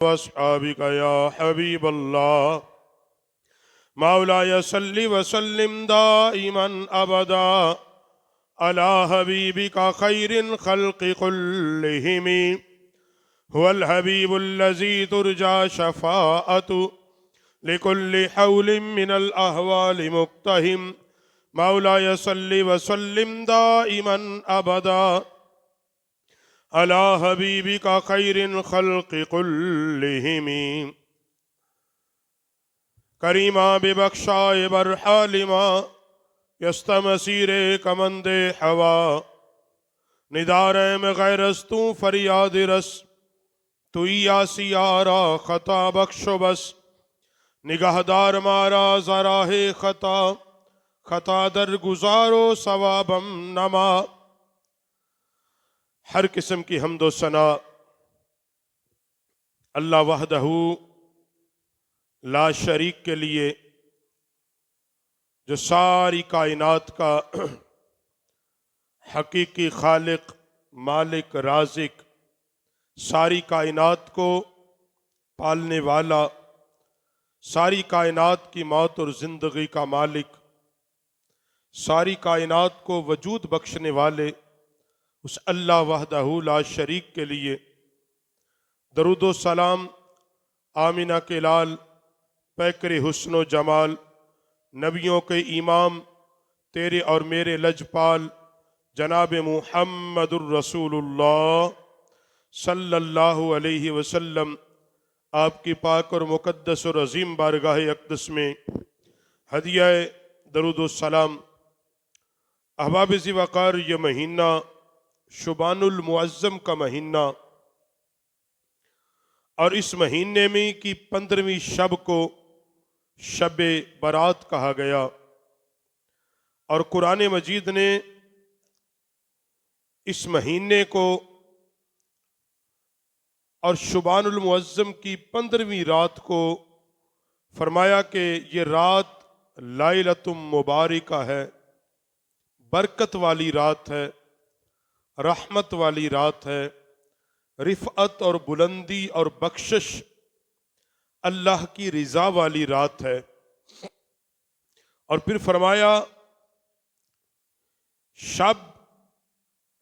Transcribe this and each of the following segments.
واصحابك يا حبيب الله مولاي صل وسلم دائما أبدا على حبيبك خير الخلق كلهم هو الحبيب الذي ترجى شفاعته لكل حول من الأهوال مقتهم مولاي صل وسلم دائما أبدا على حبيبك خير الخلق كلهم کریمہ ببخشائے برحالما یست مسیر کمند ہوا ندارے میں غیرس تو فریاد رس تو یاسی آرا خطا بخشو بس نگہدار مارا زراہ خطا در گزارو ثوابم نما. ہر قسم کی حمد و ثنا اللہ وحدہ لا شریک کے لیے، جو ساری کائنات کا حقیقی خالق، مالک، رازق، ساری کائنات کو پالنے والا، ساری کائنات کی موت اور زندگی کا مالک، ساری کائنات کو وجود بخشنے والے اس اللہ وحدہ لا شریک کے لیے درود و سلام آمینہ کے لال، پیکر حسن و جمال، نبیوں کے امام، تیرے اور میرے لجپال جناب محمد الرسول اللہ صلی اللہ علیہ وسلم، آپ کی پاک اور مقدس اور عظیم بارگاہ اقدس میں ہدیہ درود و سلام. احباب ذی وقار، یہ مہینہ شبان المعظم کا مہینہ، اور اس مہینے میں کی 15ویں شب کو شب برات کہا گیا، اور قرآن مجید نے اس مہینے کو اور شبان المعظم کی 15ویں رات کو فرمایا کہ یہ رات لیلۃ مبارکہ ہے، برکت والی رات ہے، رحمت والی رات ہے، رفعت اور بلندی اور بخشش، اللہ کی رضا والی رات ہے. اور پھر فرمایا شب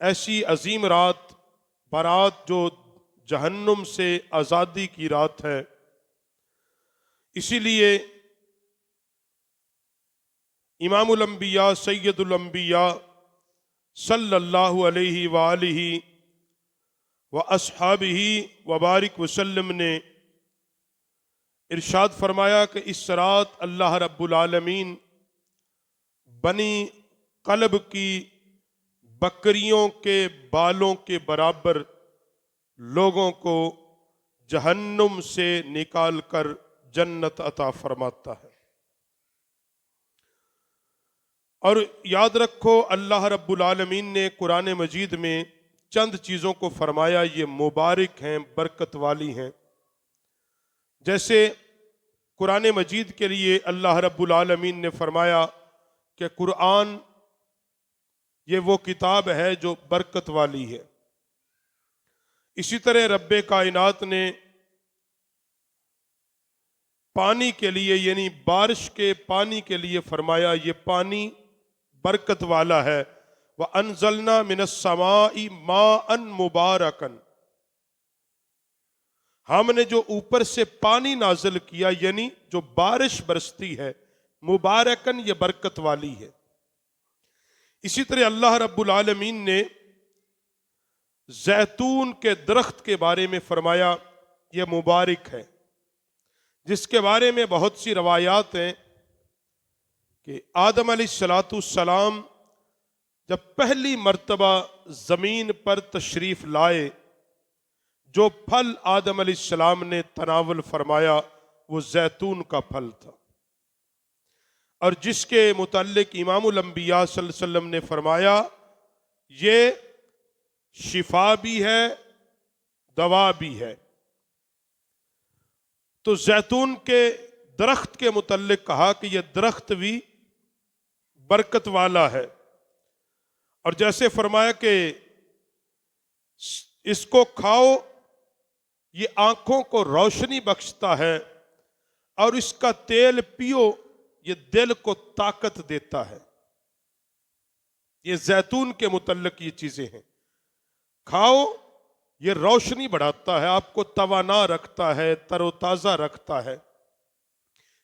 ایسی عظیم رات، برات جو جہنم سے آزادی کی رات ہے. اسی لیے امام الانبیاء سید الانبیاء صلی اللہ علیہ وآلہ واصحابہ وبارک وسلم نے ارشاد فرمایا کہ اس رات اللہ رب العالمین بنی قلب کی بکریوں کے بالوں کے برابر لوگوں کو جہنم سے نکال کر جنت عطا فرماتا ہے. اور یاد رکھو، اللہ رب العالمین نے قرآن مجید میں چند چیزوں کو فرمایا یہ مبارک ہیں، برکت والی ہیں. جیسے قرآن مجید کے لیے اللہ رب العالمین نے فرمایا کہ قرآن یہ وہ کتاب ہے جو برکت والی ہے. اسی طرح رب کائنات نے پانی کے لیے، یعنی بارش کے پانی کے لیے فرمایا یہ پانی برکت والا ہے. وَأَنزَلْنَا مِنَ السَّمَاءِ مَاءً مُبَارَكًا، ہم نے جو اوپر سے پانی نازل کیا، یعنی جو بارش برستی ہے، مبارکن، یہ برکت والی ہے. اسی طرح اللہ رب العالمین نے زیتون کے درخت کے بارے میں فرمایا یہ مبارک ہے، جس کے بارے میں بہت سی روایات ہیں کہ آدم علیہ السلام جب پہلی مرتبہ زمین پر تشریف لائے، جو پھل آدم علیہ السلام نے تناول فرمایا وہ زیتون کا پھل تھا، اور جس کے متعلق امام الانبیاء صلی اللہ علیہ وسلم نے فرمایا یہ شفا بھی ہے، دوا بھی ہے. تو زیتون کے درخت کے متعلق کہا کہ یہ درخت بھی برکت والا ہے. اور جیسے فرمایا کہ اس کو کھاؤ، یہ آنکھوں کو روشنی بخشتا ہے، اور اس کا تیل پیو، یہ دل کو طاقت دیتا ہے۔ یہ زیتون کے متعلق یہ چیزیں ہیں، کھاؤ، یہ روشنی بڑھاتا ہے، آپ کو توانا رکھتا ہے، تر و تازہ رکھتا ہے۔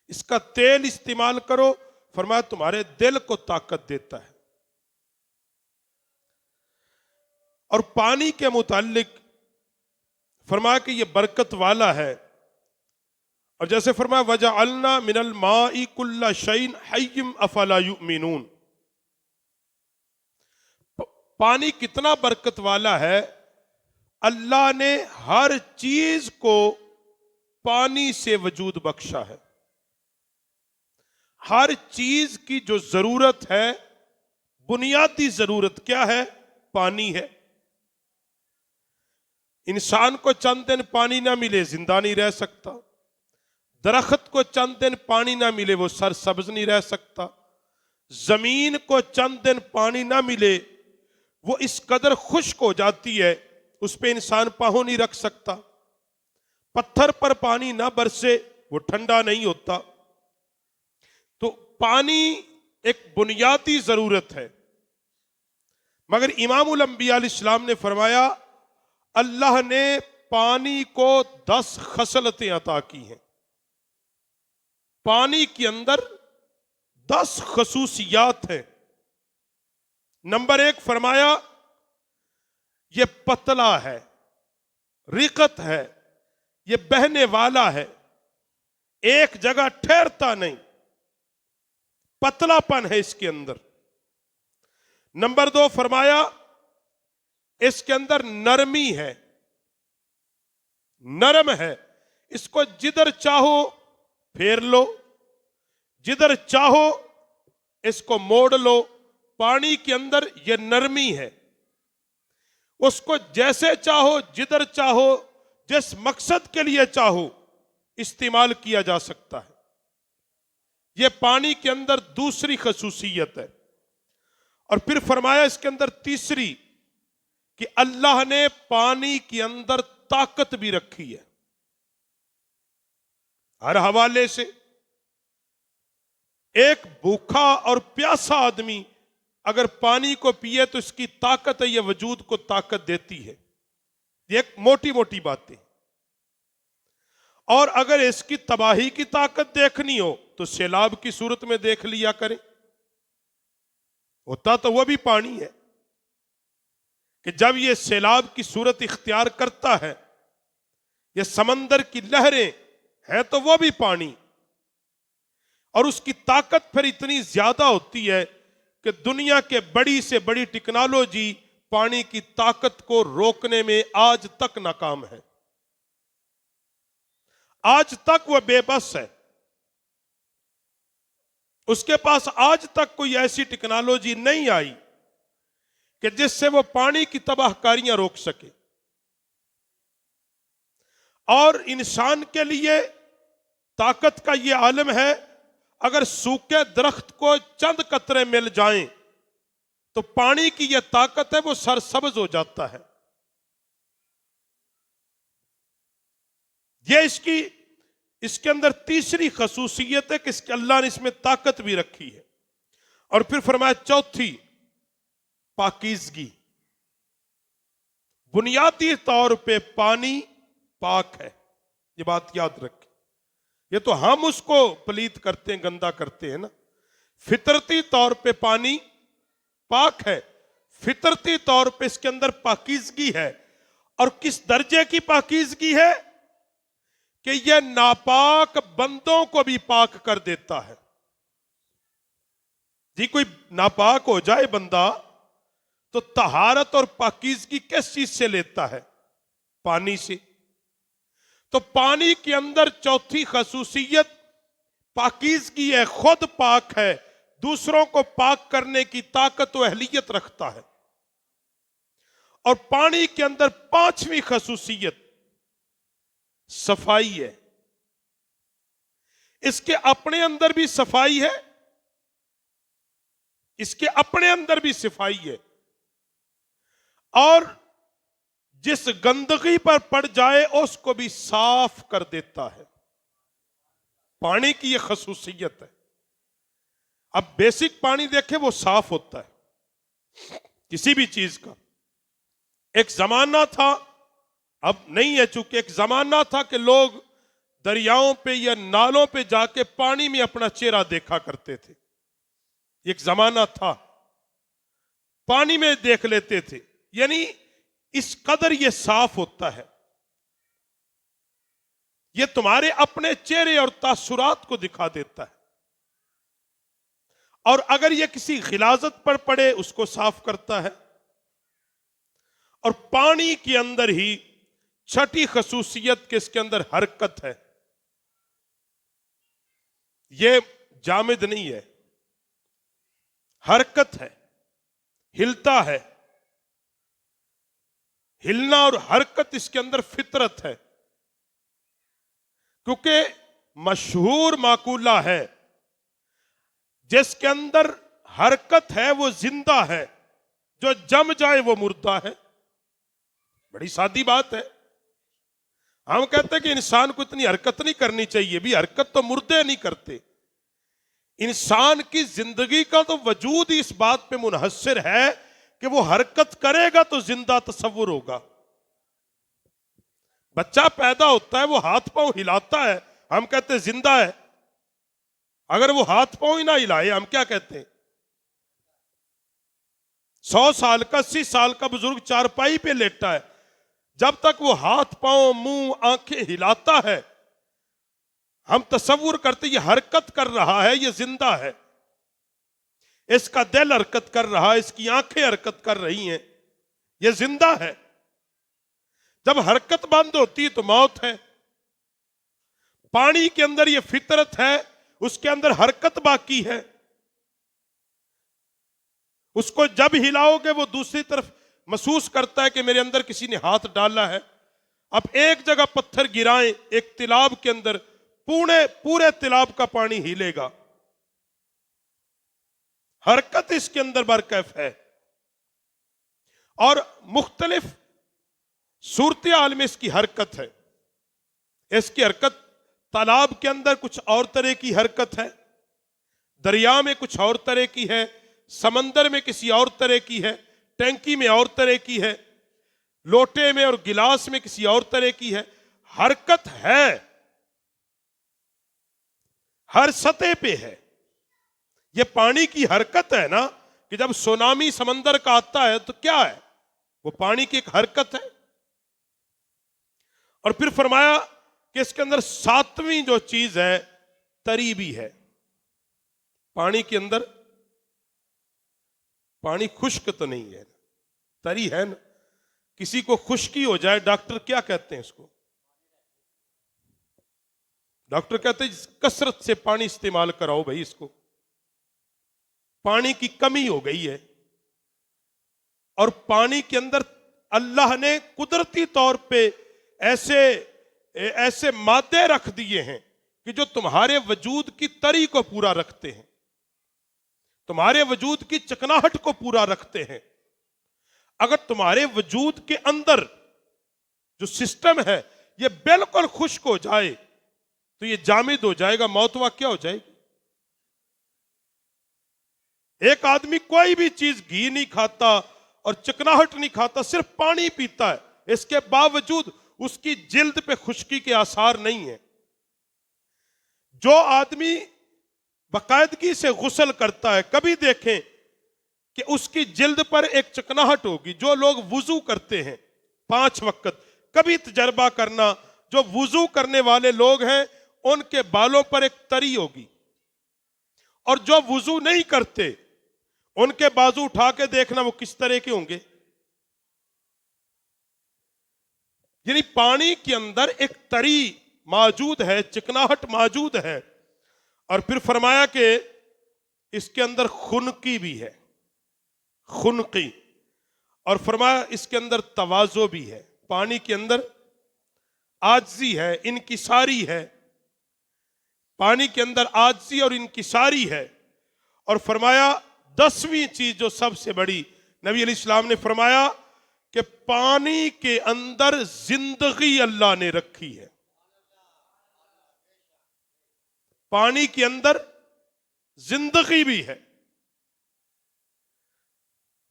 اس کا تیل استعمال کرو، فرمایا تمہارے دل کو طاقت دیتا ہے۔ اور پانی کے متعلق فرمایا کہ یہ برکت والا ہے، اور جیسے فرمایا وَجَعَلْنَا مِنَ الْمَاءِ كُلَّ شَيْءٍ حَيٍّ أَفَلَا يُؤْمِنُونَ۔ پانی کتنا برکت والا ہے، اللہ نے ہر چیز کو پانی سے وجود بخشا ہے۔ ہر چیز کی جو ضرورت ہے، بنیادی ضرورت کیا ہے؟ پانی ہے۔ انسان کو چند دن پانی نہ ملے زندہ نہیں رہ سکتا، درخت کو چند دن پانی نہ ملے وہ سرسبز نہیں رہ سکتا، زمین کو چند دن پانی نہ ملے وہ اس قدر خشک ہو جاتی ہے اس پہ انسان پاؤں نہیں رکھ سکتا، پتھر پر پانی نہ برسے وہ ٹھنڈا نہیں ہوتا۔ تو پانی ایک بنیادی ضرورت ہے، مگر امام الانبیاء علیہ السلام نے فرمایا اللہ نے پانی کو 10 خصلتیں عطا کی ہیں۔ پانی کے اندر 10 خصوصیات ہیں۔ نمبر 1 فرمایا یہ پتلا ہے، رقت ہے، یہ بہنے والا ہے، ایک جگہ ٹھہرتا نہیں، پتلا پن ہے اس کے اندر۔ نمبر 2 فرمایا اس کے اندر نرمی ہے، نرم ہے، اس کو جدھر چاہو پھیر لو، جدھر چاہو اس کو موڑ لو۔ پانی کے اندر یہ نرمی ہے، اس کو جیسے چاہو جدھر چاہو جس مقصد کے لیے چاہو استعمال کیا جا سکتا ہے۔ یہ پانی کے اندر دوسری خصوصیت ہے۔ اور پھر فرمایا اس کے اندر تیسری کہ اللہ نے پانی کے اندر طاقت بھی رکھی ہے ہر حوالے سے۔ ایک بھوکا اور پیاسا آدمی اگر پانی کو پیے تو اس کی طاقت ہے، یہ وجود کو طاقت دیتی ہے۔ یہ ایک موٹی موٹی باتیں۔ اور اگر اس کی تباہی کی طاقت دیکھنی ہو تو سیلاب کی صورت میں دیکھ لیا کریں، ہوتا تو وہ بھی پانی ہے کہ جب یہ سیلاب کی صورت اختیار کرتا ہے، یہ سمندر کی لہریں ہیں تو وہ بھی پانی، اور اس کی طاقت پھر اتنی زیادہ ہوتی ہے کہ دنیا کے بڑی سے بڑی ٹیکنالوجی پانی کی طاقت کو روکنے میں آج تک ناکام ہے، آج تک وہ بے بس ہے۔ اس کے پاس آج تک کوئی ایسی ٹیکنالوجی نہیں آئی کہ جس سے وہ پانی کی تباہ کاریاں روک سکے۔ اور انسان کے لیے طاقت کا یہ عالم ہے، اگر سوکھے درخت کو چند قطرے مل جائیں تو پانی کی یہ طاقت ہے، وہ سرسبز ہو جاتا ہے۔ یہ اس کے اندر تیسری خصوصیت ہے کہ اس کے اللہ نے اس میں طاقت بھی رکھی ہے۔ اور پھر فرمایا چوتھی پاکیزگی۔ بنیادی طور پہ پانی پاک ہے، یہ بات یاد رکھیں۔ یہ تو ہم اس کو پلیت کرتے ہیں، گندا کرتے ہیں نا۔ فطرتی طور پہ پانی پاک ہے، فطرتی طور پہ اس کے اندر پاکیزگی ہے۔ اور کس درجے کی پاکیزگی ہے کہ یہ ناپاک بندوں کو بھی پاک کر دیتا ہے۔ جی کوئی ناپاک ہو جائے بندہ تو طہارت اور پاکیزگی کس چیز سے لیتا ہے؟ پانی سے۔ تو پانی کے اندر چوتھی خصوصیت پاکیزگی ہے، خود پاک ہے، دوسروں کو پاک کرنے کی طاقت و اہلیت رکھتا ہے۔ اور پانی کے اندر پانچویں خصوصیت صفائی ہے۔ اس کے اپنے اندر بھی صفائی ہے، اس کے اپنے اندر بھی صفائی ہے۔ اور جس گندگی پر پڑ جائے اس کو بھی صاف کر دیتا ہے. پانی کی یہ خصوصیت ہے. اب بیسک پانی دیکھیں وہ صاف ہوتا ہے کسی بھی چیز کا. ایک زمانہ تھا، اب نہیں ہے، چونکہ ایک زمانہ تھا کہ لوگ دریاؤں پہ یا نالوں پہ جا کے پانی میں اپنا چہرہ دیکھا کرتے تھے. ایک زمانہ تھا پانی میں دیکھ لیتے تھے، یعنی اس قدر یہ صاف ہوتا ہے. یہ تمہارے اپنے چہرے اور تاثرات کو دکھا دیتا ہے، اور اگر یہ کسی غلاظت پر پڑے اس کو صاف کرتا ہے. اور پانی کے اندر ہی چھٹی خصوصیت کہ اس کے اندر حرکت ہے. یہ جامد نہیں ہے، حرکت ہے، ہلتا ہے. ہلنا اور حرکت اس کے اندر فطرت ہے. کیونکہ مشہور مقولہ ہے جس کے اندر حرکت ہے وہ زندہ ہے، جو جم جائے وہ مردہ ہے. بڑی سادی بات ہے. ہم کہتے ہیں کہ انسان کو اتنی حرکت نہیں کرنی چاہیے، بھی حرکت تو مردے نہیں کرتے. انسان کی زندگی کا تو وجود ہی اس بات پہ منحصر ہے کہ وہ حرکت کرے گا تو زندہ تصور ہوگا. بچہ پیدا ہوتا ہے وہ ہاتھ پاؤں ہلاتا ہے، ہم کہتے ہیں زندہ ہے. اگر وہ ہاتھ پاؤں ہی نہ ہلائے ہم کیا کہتے ہیں؟ 100 سال کا 80 سال کا بزرگ چارپائی پہ لیٹا ہے، جب تک وہ ہاتھ پاؤں منہ آنکھیں ہلاتا ہے ہم تصور کرتے یہ حرکت کر رہا ہے، یہ زندہ ہے. اس کا دل حرکت کر رہا ہے، اس کی آنکھیں حرکت کر رہی ہیں، یہ زندہ ہے. جب حرکت بند ہوتی ہے تو موت ہے. پانی کے اندر یہ فطرت ہے، اس کے اندر حرکت باقی ہے. اس کو جب ہلاؤ گے وہ دوسری طرف محسوس کرتا ہے کہ میرے اندر کسی نے ہاتھ ڈالا ہے. اب ایک جگہ پتھر گرائیں ایک تالاب کے اندر، پورے تالاب کا پانی ہلے گا. حرکت اس کے اندر برکیف ہے. اور مختلف صورتحال میں اس کی حرکت ہے. اس کی حرکت تالاب کے اندر کچھ اور طرح کی حرکت ہے، دریا میں کچھ اور طرح کی ہے، سمندر میں کسی اور طرح کی ہے، ٹینکی میں اور طرح کی ہے، لوٹے میں اور گلاس میں کسی اور طرح کی ہے. حرکت ہے، ہر سطح پہ ہے. یہ پانی کی حرکت ہے نا، کہ جب سونامی سمندر کا آتا ہے تو کیا ہے؟ وہ پانی کی ایک حرکت ہے. اور پھر فرمایا کہ اس کے اندر 7ویں جو چیز ہے تری بھی ہے. پانی کے اندر پانی خشک تو نہیں ہے، تری ہے نا. کسی کو خشکی ہو جائے ڈاکٹر کیا کہتے ہیں اس کو؟ ڈاکٹر کہتے ہیں کثرت سے پانی استعمال کراؤ بھائی، اس کو پانی کی کمی ہو گئی ہے. اور پانی کے اندر اللہ نے قدرتی طور پہ ایسے مادے رکھ دیے ہیں کہ جو تمہارے وجود کی تری کو پورا رکھتے ہیں، تمہارے وجود کی چکناہٹ کو پورا رکھتے ہیں. اگر تمہارے وجود کے اندر جو سسٹم ہے یہ بالکل خشک ہو جائے تو یہ جامد ہو جائے گا، موت واقع ہو جائے گی. ایک آدمی کوئی بھی چیز گھی نہیں کھاتا اور چکناہٹ نہیں کھاتا، صرف پانی پیتا ہے، اس کے باوجود اس کی جلد پہ خشکی کے آثار نہیں ہیں. جو آدمی باقاعدگی سے غسل کرتا ہے کبھی دیکھیں کہ اس کی جلد پر ایک چکناہٹ ہوگی. جو لوگ وضو کرتے ہیں 5 وقت، کبھی تجربہ کرنا، جو وضو کرنے والے لوگ ہیں ان کے بالوں پر ایک تری ہوگی. اور جو وضو نہیں کرتے ان کے بازو اٹھا کے دیکھنا وہ کس طرح کے ہوں گے. یعنی پانی کے اندر ایک تری موجود ہے، چکناہٹ موجود ہے. اور پھر فرمایا کہ اس کے اندر خنقی بھی ہے، خنقی. اور فرمایا اس کے اندر تواضع بھی ہے. پانی کے اندر عاجزی ہے، انکساری ہے. پانی کے اندر عاجزی اور انکساری ہے. اور فرمایا 10ویں چیز جو سب سے بڑی، نبی علیہ السلام نے فرمایا کہ پانی کے اندر زندگی اللہ نے رکھی ہے. پانی کے اندر زندگی بھی ہے.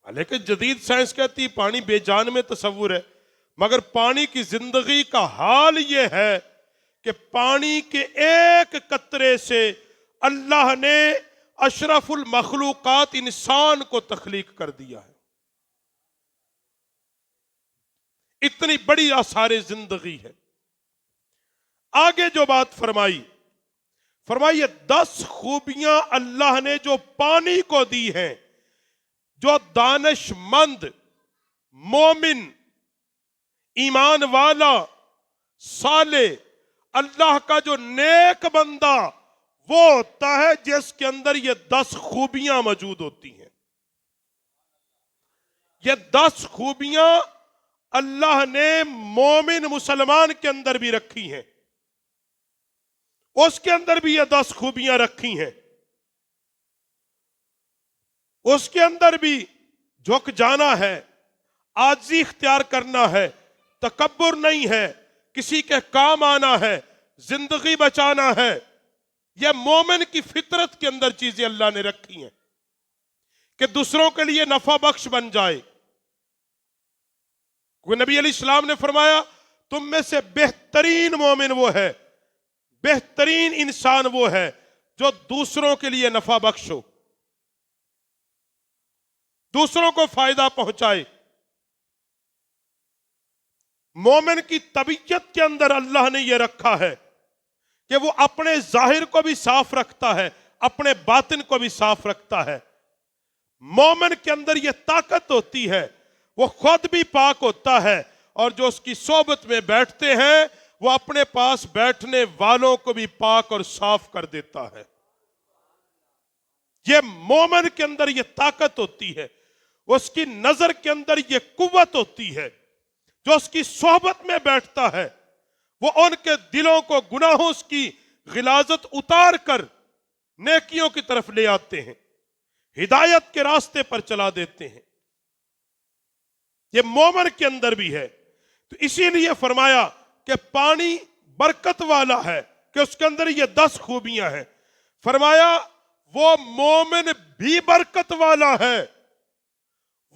لیکن جدید سائنس کہتی پانی بے جان میں تصور ہے، مگر پانی کی زندگی کا حال یہ ہے کہ پانی کے ایک قطرے سے اللہ نے اشرف المخلوقات انسان کو تخلیق کر دیا ہے. اتنی بڑی آثار زندگی ہے. آگے جو بات فرمائی 10 خوبیاں اللہ نے جو پانی کو دی ہیں، جو دانش مند، مومن، ایمان والا، صالح، اللہ کا جو نیک بندہ وہ ہوتا ہے جس کے اندر یہ 10 خوبیاں موجود ہوتی ہیں. یہ 10 خوبیاں اللہ نے مومن مسلمان کے اندر بھی رکھی ہیں. اس کے اندر بھی یہ 10 خوبیاں رکھی ہیں. اس کے اندر بھی جھک جانا ہے، عاجزی اختیار کرنا ہے، تکبر نہیں ہے، کسی کے کام آنا ہے، زندگی بچانا ہے. یہ مومن کی فطرت کے اندر چیزیں اللہ نے رکھی ہیں کہ دوسروں کے لیے نفع بخش بن جائے. نبی علیہ السلام نے فرمایا تم میں سے بہترین مومن وہ ہے، بہترین انسان وہ ہے جو دوسروں کے لیے نفع بخش ہو، دوسروں کو فائدہ پہنچائے. مومن کی طبیعت کے اندر اللہ نے یہ رکھا ہے کہ وہ اپنے ظاہر کو بھی صاف رکھتا ہے، اپنے باطن کو بھی صاف رکھتا ہے. مومن کے اندر یہ طاقت ہوتی ہے، وہ خود بھی پاک ہوتا ہے اور جو اس کی صحبت میں بیٹھتے ہیں وہ اپنے پاس بیٹھنے والوں کو بھی پاک اور صاف کر دیتا ہے. یہ مومن کے اندر یہ طاقت ہوتی ہے. اس کی نظر کے اندر یہ قوت ہوتی ہے. جو اس کی صحبت میں بیٹھتا ہے وہ ان کے دلوں کو گناہوں کی غلاظت اتار کر نیکیوں کی طرف لے آتے ہیں، ہدایت کے راستے پر چلا دیتے ہیں. یہ مومن کے اندر بھی ہے. تو اسی لیے فرمایا کہ پانی برکت والا ہے کہ اس کے اندر یہ 10 خوبیاں ہیں. فرمایا وہ مومن بھی برکت والا ہے،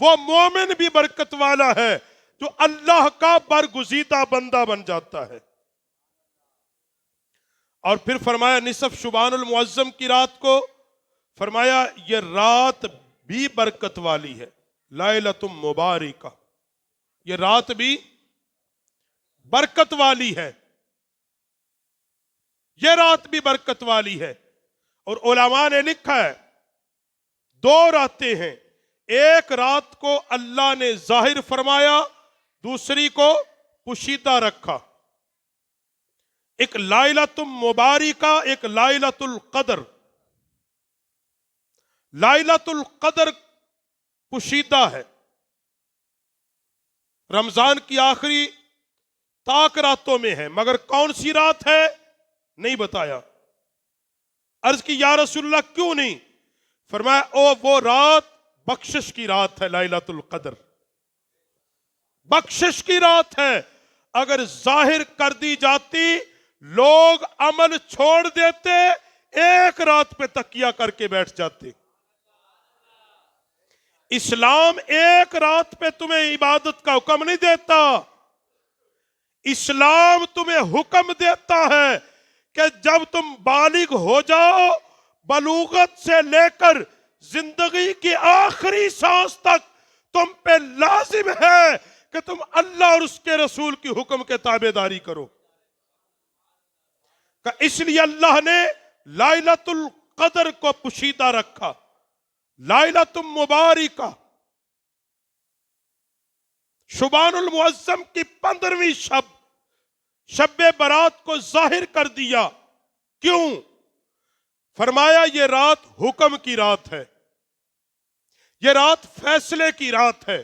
وہ مومن بھی برکت والا ہے جو اللہ کا برگزیدہ بندہ بن جاتا ہے. اور پھر فرمایا نصف شعبان المعظم کی رات کو فرمایا یہ رات بھی برکت والی ہے، لیلۃ مبارکہ، یہ رات بھی برکت والی ہے، یہ رات بھی برکت والی ہے. اور علماء نے لکھا ہے 2 راتیں ہیں، ایک رات کو اللہ نے ظاہر فرمایا، دوسری کو پوشیدہ رکھا. ایک لائلۃ مبارکہ، ایک لائلۃ القدر. لائلۃ القدر پوشیدہ ہے، رمضان کی آخری طاق راتوں میں ہے، مگر کون سی رات ہے نہیں بتایا. عرض کی یا رسول اللہ کیوں نہیں؟ فرمایا وہ رات بخشش کی رات ہے، لائلۃ القدر بخشش کی رات ہے. اگر ظاہر کر دی جاتی لوگ عمل چھوڑ دیتے، ایک رات پہ تکیہ کر کے بیٹھ جاتے. اسلام ایک رات پہ تمہیں عبادت کا حکم نہیں دیتا، اسلام تمہیں حکم دیتا ہے کہ جب تم بالغ ہو جاؤ، بلوغت سے لے کر زندگی کی آخری سانس تک تم پہ لازم ہے کہ تم اللہ اور اس کے رسول کی حکم کے تابع داری کرو. کہ اس لیے اللہ نے لائلۃ القدر کو پوشیدہ رکھا، لائلۃ مبارکہ. شعبان المعظم کی 15ویں شب برات کو ظاہر کر دیا. کیوں؟ فرمایا یہ رات حکم کی رات ہے، یہ رات فیصلے کی رات ہے.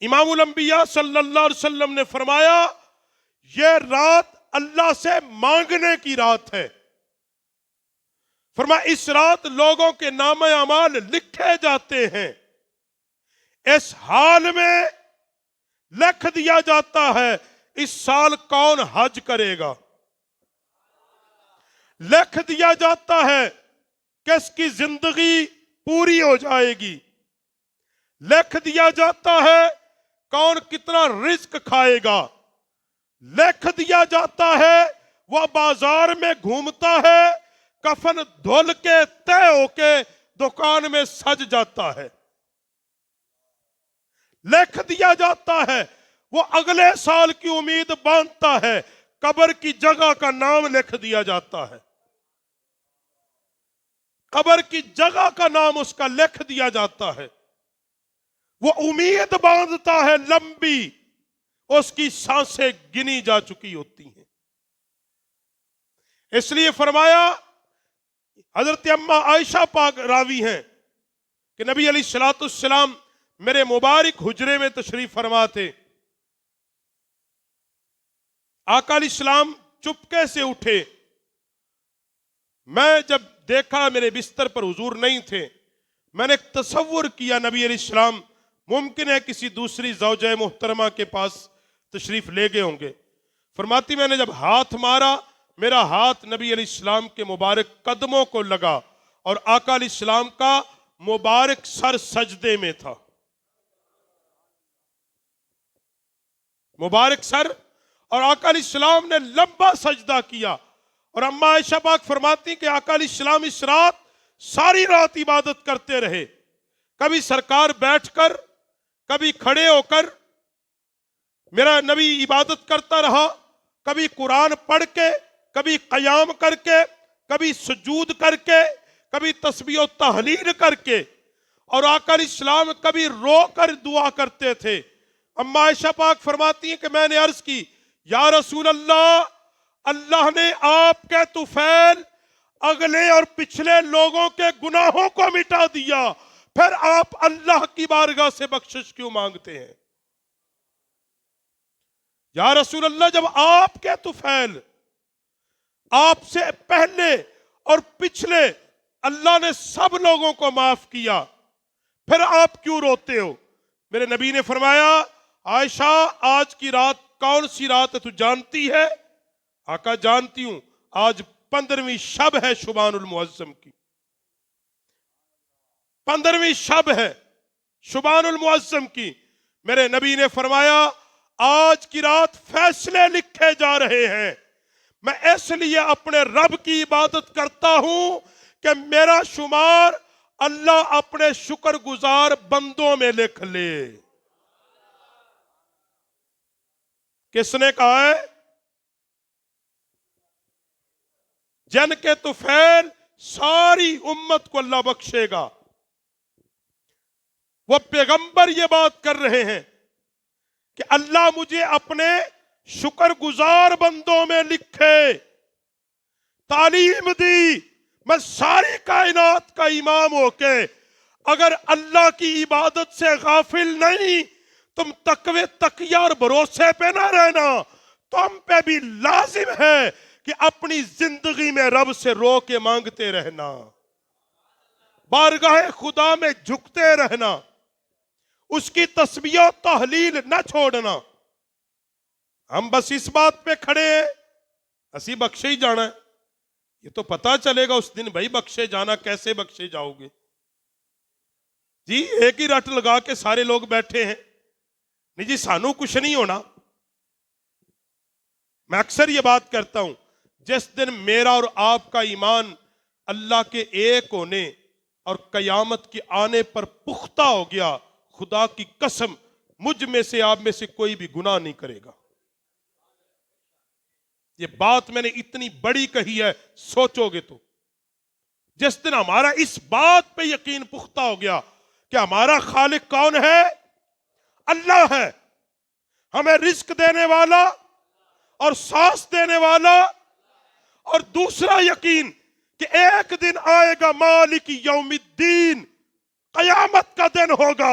امام الانبیاء صلی اللہ علیہ وسلم نے فرمایا یہ رات اللہ سے مانگنے کی رات ہے. فرمایا اس رات لوگوں کے نام اعمال لکھے جاتے ہیں. اس حال میں لکھ دیا جاتا ہے اس سال کون حج کرے گا، لکھ دیا جاتا ہے کس کی زندگی پوری ہو جائے گی، لکھ دیا جاتا ہے کون کتنا رزق کھائے گا، لکھ دیا جاتا ہے وہ بازار میں گھومتا ہے کفن دھل کے طے ہو کے دکان میں سج جاتا ہے، لکھ دیا جاتا ہے وہ اگلے سال کی امید باندھتا ہے، قبر کی جگہ کا نام لکھ دیا جاتا ہے، قبر کی جگہ کا نام اس کا لکھ دیا جاتا ہے، وہ امید باندھتا ہے لمبی، اس کی سانسیں گنی جا چکی ہوتی ہیں۔ اس لیے فرمایا، حضرت اما عائشہ پاک راوی ہیں کہ نبی علیہ الصلوۃ والسلام میرے مبارک حجرے میں تشریف فرما تھے، آقا علیہ السلام چپکے سے اٹھے، میں جب دیکھا میرے بستر پر حضور نہیں تھے، میں نے تصور کیا نبی علیہ السلام ممکن ہے کسی دوسری زوجہ محترمہ کے پاس تشریف لے گئے ہوں گے۔ فرماتی میں نے جب ہاتھ مارا، میرا ہاتھ نبی علیہ السلام کے مبارک قدموں کو لگا اور آقا علیہ السلام کا مبارک سر سجدے میں تھا، مبارک سر، اور آقا علیہ السلام نے لمبا سجدہ کیا، اور اما عائشہ پاک فرماتی کہ آقا علیہ السلام اس رات ساری رات عبادت کرتے رہے، کبھی سرکار بیٹھ کر، کبھی کھڑے ہو کر، میرا نبی عبادت کرتا رہا، کبھی قرآن پڑھ کے، کبھی قیام کر کے، کبھی سجود کر کے، کبھی تسبیح و تحلیل کر کے، اور آقا علیہ السلام کبھی رو کر دعا کرتے تھے۔ اما عائشہ پاک فرماتی ہیں کہ میں نے عرض کی، یا رسول اللہ، اللہ نے آپ کے طفیل اگلے اور پچھلے لوگوں کے گناہوں کو مٹا دیا، پھر آپ اللہ کی بارگاہ سے بخشش کیوں مانگتے ہیں؟ یا رسول اللہ، جب آپ کے طفیل، آپ سے پہلے اور پچھلے اللہ نے سب لوگوں کو معاف کیا، پھر آپ کیوں روتے ہو؟ میرے نبی نے فرمایا، عائشہ آج کی رات کون سی رات ہے تو جانتی ہے؟ آقا جانتی ہوں، آج 15ویں شب ہے شبان المعظم کی، 15ویں شب ہے شبان المعظم کی۔ میرے نبی نے فرمایا، آج کی رات فیصلے لکھے جا رہے ہیں، میں اس لیے اپنے رب کی عبادت کرتا ہوں کہ میرا شمار اللہ اپنے شکر گزار بندوں میں لکھ لے۔ کس نے کہا ہے؟ جن کے طفیل ساری امت کو اللہ بخشے گا، وہ پیغمبر یہ بات کر رہے ہیں کہ اللہ مجھے اپنے شکر گزار بندوں میں لکھے، تعلیم دی، میں ساری کائنات کا امام ہو کے اگر اللہ کی عبادت سے غافل نہیں، تم تقوی تقیہ اور بھروسے پہ نہ رہنا، تم پہ بھی لازم ہے کہ اپنی زندگی میں رب سے رو کے مانگتے رہنا، بارگاہ خدا میں جھکتے رہنا، اس کی تسبیح و تحلیل نہ چھوڑنا۔ ہم بس اس بات پہ کھڑے ہیں اسی بخشے ہی جانا ہے، یہ تو پتا چلے گا اس دن بھائی بخشے جانا، کیسے بخشے جاؤ گے؟ جی ایک ہی رٹ لگا کے سارے لوگ بیٹھے ہیں، نہیں جی سانو کچھ نہیں ہونا۔ میں اکثر یہ بات کرتا ہوں، جس دن میرا اور آپ کا ایمان اللہ کے ایک ہونے اور قیامت کے آنے پر پختہ ہو گیا، خدا کی قسم مجھ میں سے آپ میں سے کوئی بھی گناہ نہیں کرے گا۔ یہ بات میں نے اتنی بڑی کہی ہے، سوچو گے تو جس دن ہمارا اس بات پہ یقین پختہ ہو گیا کہ ہمارا خالق کون ہے؟ اللہ ہے، ہمیں رزق دینے والا اور سانس دینے والا، اور دوسرا یقین کہ ایک دن آئے گا مالک یوم الدین، قیامت کا دن ہوگا،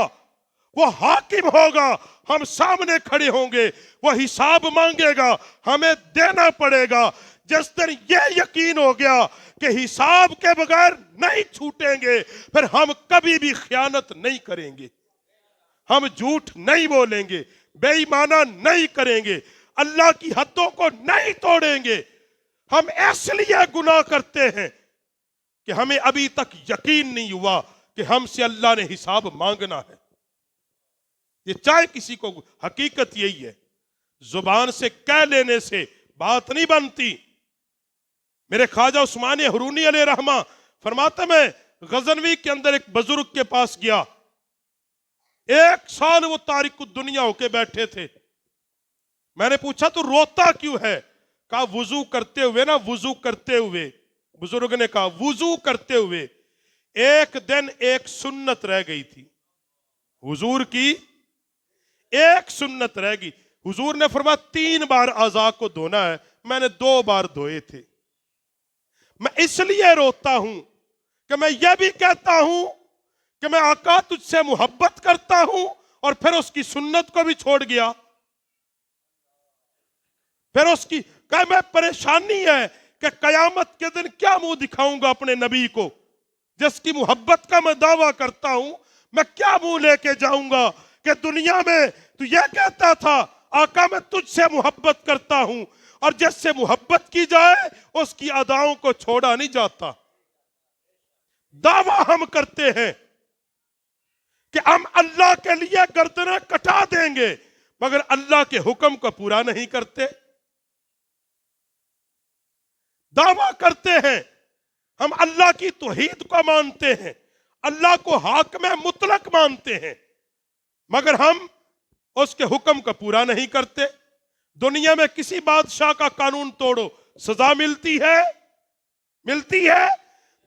وہ حاکم ہوگا، ہم سامنے کھڑے ہوں گے، وہ حساب مانگے گا، ہمیں دینا پڑے گا۔ جس دن یہ یقین ہو گیا کہ حساب کے بغیر نہیں چھوٹیں گے، پھر ہم کبھی بھی خیانت نہیں کریں گے، ہم جھوٹ نہیں بولیں گے، بے ایمانہ نہیں کریں گے، اللہ کی حدوں کو نہیں توڑیں گے۔ ہم اس لیے گناہ کرتے ہیں کہ ہمیں ابھی تک یقین نہیں ہوا کہ ہم سے اللہ نے حساب مانگنا ہے۔ یہ چاہے کسی کو، حقیقت یہی ہے، زبان سے کہہ لینے سے بات نہیں بنتی۔ میرے خواجہ عثمان ہرونی علیہ رحمہ فرماتے، میں غزنوی کے اندر ایک بزرگ کے پاس گیا، 1 سال وہ تارک الدنیا ہو کے بیٹھے تھے۔ میں نے پوچھا تو روتا کیوں ہے؟ کہا وضو کرتے ہوئے نا، وضو کرتے ہوئے، بزرگ نے کہا وضو کرتے ہوئے ایک دن ایک سنت رہ گئی تھی، حضور کی ایک سنت رہ گئی۔ حضور نے فرمایا 3 بار اعضاء کو دھونا ہے، میں نے 2 بار دھوئے تھے۔ میں اس لیے روتا ہوں کہ میں یہ بھی کہتا ہوں کہ میں آقا تجھ سے محبت کرتا ہوں، اور پھر اس کی سنت کو بھی چھوڑ گیا۔ پھر اس کی کہ میں پریشانی ہے کہ قیامت کے دن کیا منہ دکھاؤں گا اپنے نبی کو، جس کی محبت کا میں دعویٰ کرتا ہوں، میں کیا منہ لے کے جاؤں گا کہ دنیا میں تو یہ کہتا تھا آقا میں تجھ سے محبت کرتا ہوں، اور جس سے محبت کی جائے اس کی اداؤں کو چھوڑا نہیں جاتا۔ دعویٰ ہم کرتے ہیں کہ ہم اللہ کے لیے گردنیں کٹا دیں گے، مگر اللہ کے حکم کو پورا نہیں کرتے۔ دعویٰ کرتے ہیں ہم اللہ کی توحید کو مانتے ہیں، اللہ کو حاکم مطلق مانتے ہیں، مگر ہم اس کے حکم کو پورا نہیں کرتے۔ دنیا میں کسی بادشاہ کا قانون توڑو سزا ملتی ہے؟ ملتی ہے؟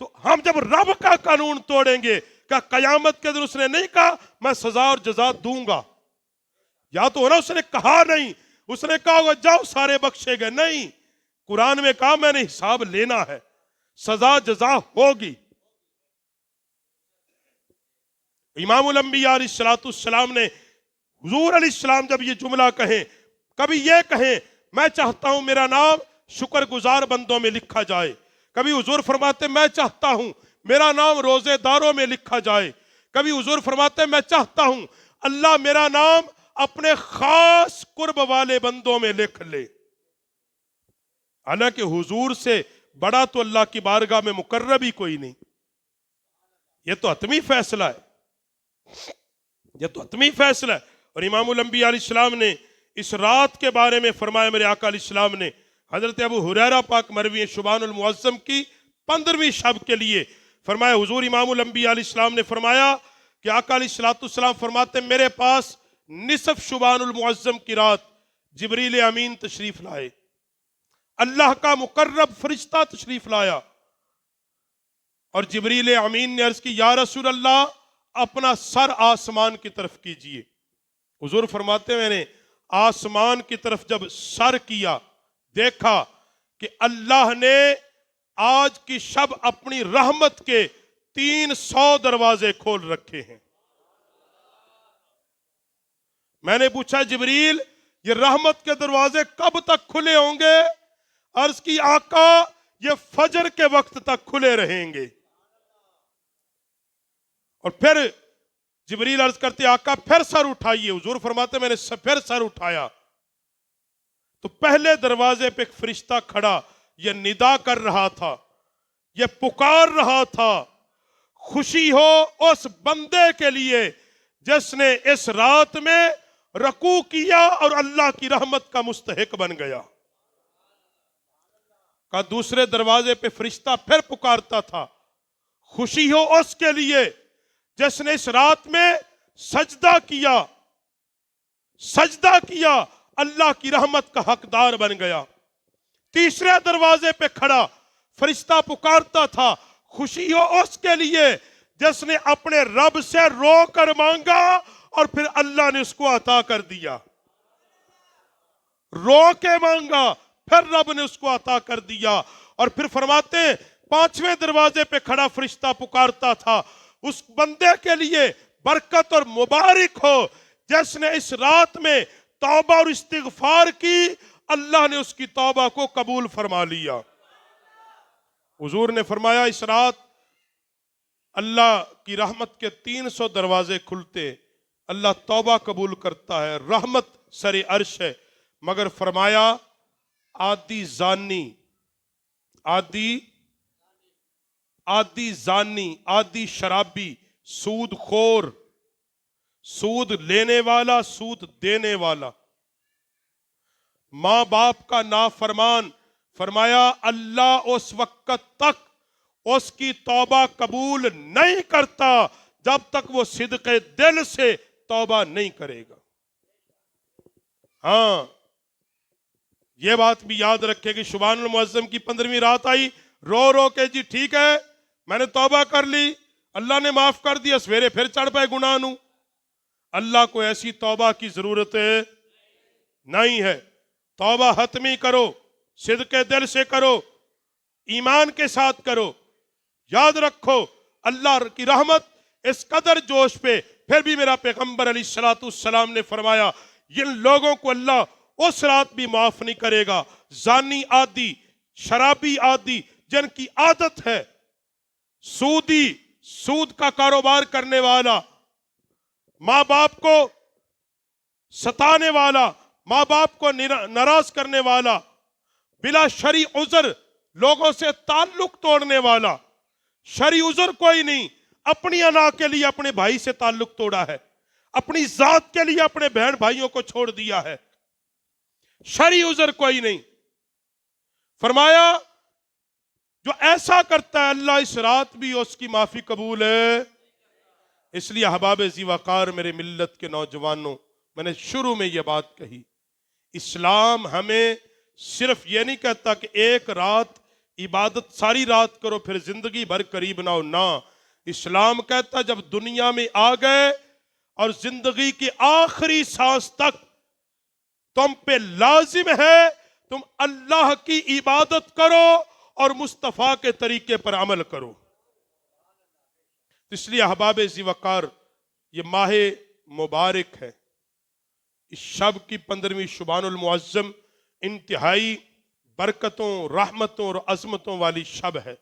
تو ہم جب رب کا قانون توڑیں گے، کہ قیامت کے دن اس نے نہیں کہا میں سزا اور جزا دوں گا، یا تو ہونا اس نے کہا نہیں، اس نے کہا جاؤ سارے بخشے گئے، نہیں، قرآن میں کہا میں نے حساب لینا ہے، سزا جزا ہوگی۔ امام الانبیاء علیہ السلام نے، حضور علیہ السلام جب یہ جملہ کہیں، کبھی یہ کہیں میں چاہتا ہوں میرا نام شکر گزار بندوں میں لکھا جائے، کبھی حضور فرماتے میں چاہتا ہوں میرا نام روزے داروں میں لکھا جائے، کبھی حضور فرماتے میں چاہتا ہوں اللہ میرا نام اپنے خاص قرب والے بندوں میں لکھ لے۔ حالانکہ حضور سے بڑا تو اللہ کی بارگاہ میں مقرب ہی کوئی نہیں۔ یہ تو حتمی فیصلہ ہے، یہ تو حتمی فیصلہ ہے۔ اور امام الانبیاء علیہ السلام نے اس رات کے بارے میں فرمایا، میرے آقا علیہ السلام نے حضرت ابو ہریرہ پاک مروی شبان المعظم کی 15ویں شب کے لیے فرمایا، حضور امام الانبیاء علیہ السلام نے فرمایا کہ آقا علیہ السلام فرماتے میرے پاس نصف شبان المعظم کی رات جبریل امین تشریف لائے، اللہ کا مقرب فرشتہ تشریف لایا، اور جبریل امین نے عرض کی یا رسول اللہ اپنا سر آسمان کی طرف کیجئے۔ حضور فرماتے میں نے آسمان کی طرف جب سر کیا، دیکھا کہ اللہ نے آج کی شب اپنی رحمت کے 300 دروازے کھول رکھے ہیں۔ میں نے پوچھا جبریل یہ رحمت کے دروازے کب تک کھلے ہوں گے؟ عرض کی آقا یہ فجر کے وقت تک کھلے رہیں گے۔ اور پھر جبریل عرض کرتے آقا پھر سر اٹھائیے، حضور فرماتے میں نے پھر سر اٹھایا تو پہلے دروازے پہ ایک فرشتہ کھڑا، یہ ندا کر رہا تھا، یہ پکار رہا تھا، خوشی ہو اس بندے کے لیے جس نے اس رات میں رکوع کیا اور اللہ کی رحمت کا مستحق بن گیا۔ کا دوسرے دروازے پہ فرشتہ پھر پکارتا تھا، خوشی ہو اس کے لیے جس نے اس رات میں سجدہ کیا، اللہ کی رحمت کا حقدار بن گیا۔ تیسرے دروازے پہ کھڑا فرشتہ پکارتا تھا، خوشی ہو اس کے لیے جس نے اپنے رب سے رو کر مانگا اور پھر اللہ نے اس کو عطا کر دیا۔ رو کے مانگا پھر رب نے اس کو عطا کر دیا۔ اور پھر فرماتے ہیں 5ویں دروازے پہ کھڑا فرشتہ پکارتا تھا، اس بندے کے لیے برکت اور مبارک ہو جس نے اس رات میں توبہ اور استغفار کی، اللہ نے اس کی توبہ کو قبول فرما لیا۔ حضور نے فرمایا اس رات اللہ کی رحمت کے 300 دروازے کھلتے، اللہ توبہ قبول کرتا ہے، رحمت سر عرش ہے، مگر فرمایا عادی زانی، عادی زانی، عادی شرابی، سود خور، سود لینے والا، سود دینے والا، ماں باپ کا نافرمان، فرمایا اللہ اس وقت تک اس کی توبہ قبول نہیں کرتا جب تک وہ صدق دل سے توبہ نہیں کرے گا۔ ہاں یہ بات بھی یاد رکھے کہ شبان المعظم کی 15ویں رات آئی، رو رو کے جی ٹھیک ہے میں نے توبہ کر لی، اللہ نے معاف کر دیا، سویرے پھر چڑھ پائے گناہ نو۔ اللہ کو ایسی توبہ کی ضرورت نہیں ہے۔ توبہ حتمی کرو، صدق دل سے کرو، ایمان کے ساتھ کرو۔ یاد رکھو اللہ کی رحمت اس قدر جوش پہ، پھر بھی میرا پیغمبر علیہ السلام نے فرمایا ان لوگوں کو اللہ اس رات بھی معاف نہیں کرے گا، زانی عادی، شرابی عادی، جن کی عادت ہے سودی، سود کا کاروبار کرنے والا، ماں باپ کو ستانے والا، ماں باپ کو ناراض کرنے والا، بلا شرعی عذر لوگوں سے تعلق توڑنے والا۔ شرعی عذر کوئی نہیں، اپنی انا کے لیے اپنے بھائی سے تعلق توڑا ہے، اپنی ذات کے لیے اپنے بہن بھائیوں کو چھوڑ دیا ہے، شرعی عذر کوئی نہیں۔ فرمایا جو ایسا کرتا ہے اللہ اس رات بھی اس کی معافی قبول ہے۔ اس لیے احباب ذی وقار میرے ملت کے نوجوانوں، میں نے شروع میں یہ بات کہی، اسلام ہمیں صرف یہ نہیں کہتا کہ ایک رات عبادت ساری رات کرو پھر زندگی بھر قریب نہ ہو، نہ، اسلام کہتا جب دنیا میں آ گئے اور زندگی کی آخری سانس تک تم پہ لازم ہے تم اللہ کی عبادت کرو اور مصطفیٰ کے طریقے پر عمل کرو۔ اس لیے احباب ذی وقار یہ ماہ مبارک ہے، اس شب کی 15ویں شبان المعظم انتہائی برکتوں، رحمتوں اور عظمتوں والی شب ہے۔